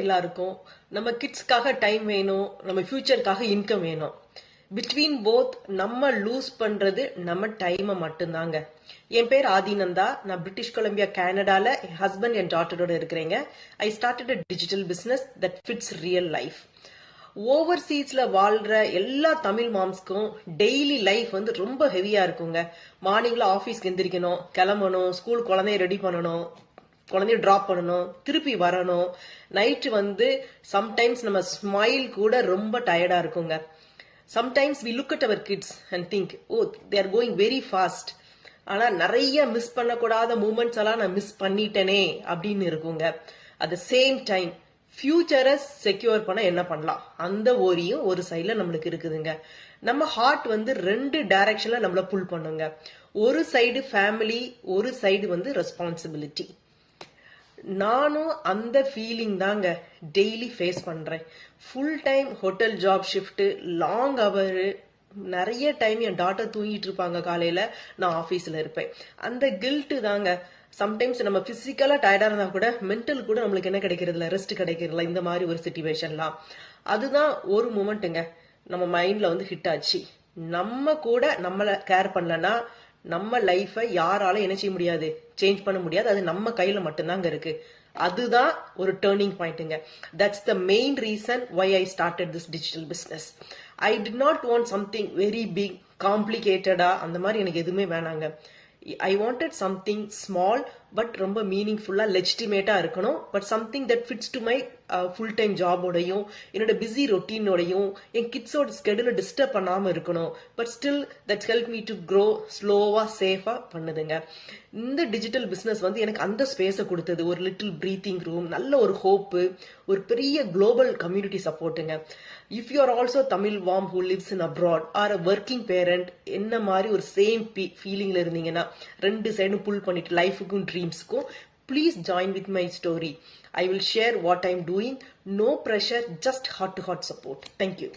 எல்லாருக்கும் நம்ம கிட்ஸ்க்காக டைம் வேணும், நம்ம ஃபியூச்சருக்காக இன்கம் வேணும். பிட்வீன் போத் நம்ம லூஸ் பண்றது நம்ம டைமை மட்டும்தாங்க. என் பேர் ஆதிநந்தா. நான் பிரிட்டிஷ் கொலம்பியா கனடால என் ஹஸ்பண்ட் என் டாட்டரோட இருக்கிறேங்க. I started a digital business that fits real life. ஓவர்சீஸ்ல வாழ்ற எல்லா தமிழ் மாம்ஸ்க்கும் டெய்லி லைஃப் வந்து ரொம்ப ஹெவியா இருக்குங்க. மார்னிங்ல ஆபீஸ்க்கு எந்திரிக்கணும், கிளம்பணும், ஸ்கூல் குழந்தைய ரெடி பண்ணணும், குழந்தைய டிராப் பண்ணணும், திருப்பி வரணும். நைட்டு வந்து சம்டைம்ஸ் நம்ம ஸ்மைல் கூட ரொம்ப டயர்டா இருக்குங்க. Sometimes we look at our kids and think, oh they are going very fast. ஆனா நிறைய மிஸ் பண்ணக்கூடாத மூமெண்ட்ஸ் எல்லாம் நான் மிஸ் பண்ணிட்டேனே அப்படின்னு இருக்குங்க. அட் த சேம் டைம் ஃபியூச்சரை செக்யூர் பண்ண என்ன பண்ணலாம், அந்த ஓரியும் ஒரு சைட்ல நம்மளுக்கு இருக்குதுங்க. நம்ம ஹார்ட் வந்து 2 டைரக்ஷன்ல நம்மள புல் பண்ணுங்க. ஒரு சைடு ஃபேமிலி, ஒரு சைடு வந்து ரெஸ்பான்சிபிலிட்டி. நானும் அந்த ஃபீலிங் தாங்க டெய்லி ஃபேஸ் பண்றேன். Full time hotel job shift, long hour, நிறைய டைம் என் டாட்டர் தூங்கிட்டு இருப்பாங்க, காலையில நான் ஆபீஸ்ல இருப்பேன். அந்த கில்ட்டு தாங்க. சம்டைம்ஸ் நம்ம பிசிக்கலா டயர்டா இருந்தா கூட மென்டல் கூட நம்மளுக்கு என்ன கிடைக்கிறதுல, ரெஸ்ட் கிடைக்கிறதுல, இந்த மாதிரி ஒரு சிச்சுவேஷன்லாம். அதுதான் ஒரு மூமெண்ட்டுங்க நம்ம மைண்ட்ல வந்து ஹிட் ஆச்சு. நம்ம கூட நம்மள கேர் பண்ணலன்னா நம்ம லைஃபை யாரால என்ன செய்ய முடியாது, சேஞ்ச் பண்ண முடியாது. அது நம்ம கையில மட்டும்தாங்க இருக்கு. அதுதான் ஒரு டேர்னிங் பாயிண்ட்டுங்க. That's the main reason why I started this digital business. I did not want something very big, காம்ப்ளிகேட்டடா, அந்த மாதிரி எனக்கு எதுவுமே வேணாங்க. I wanted something small but ரொம்ப மீனிங்ஃபுல்லா லெஜிட்டிமேட்டா இருக்கணும். But something that fits to my full time ஜாபோடையும் என்னோட பிஸி ரொட்டீனோடையும் என் கிட்ஸோட ஸ்கெடியூல டிஸ்டர்ப் பண்ணாம இருக்கணும். But still that's help me to grow ஸ்லோவா சேஃபா பண்ணுதுங்க. இந்த டிஜிட்டல் பிசினஸ் வந்து எனக்கு அந்த ஸ்பேஸை கொடுத்தது. ஒரு லிட்டில் பிரீத்திங் ரூம், நல்ல ஒரு ஹோப்பு, ஒரு பெரிய குளோபல் கம்யூனிட்டி சப்போர்ட்டுங்க. If you are also Tamil warm who lives in abroad or a working parent, என்ன மாதிரி ஒரு சேம் ஃபீலிங்ல இருந்தீங்கன்னா, 2 சைடும் புல் பண்ணிட்டு லைஃபுக்கும் ட்ரீம்ஸ்க்கும், please join with my story. I will share what I'm doing. No pressure, just heart to heart support. Thank you.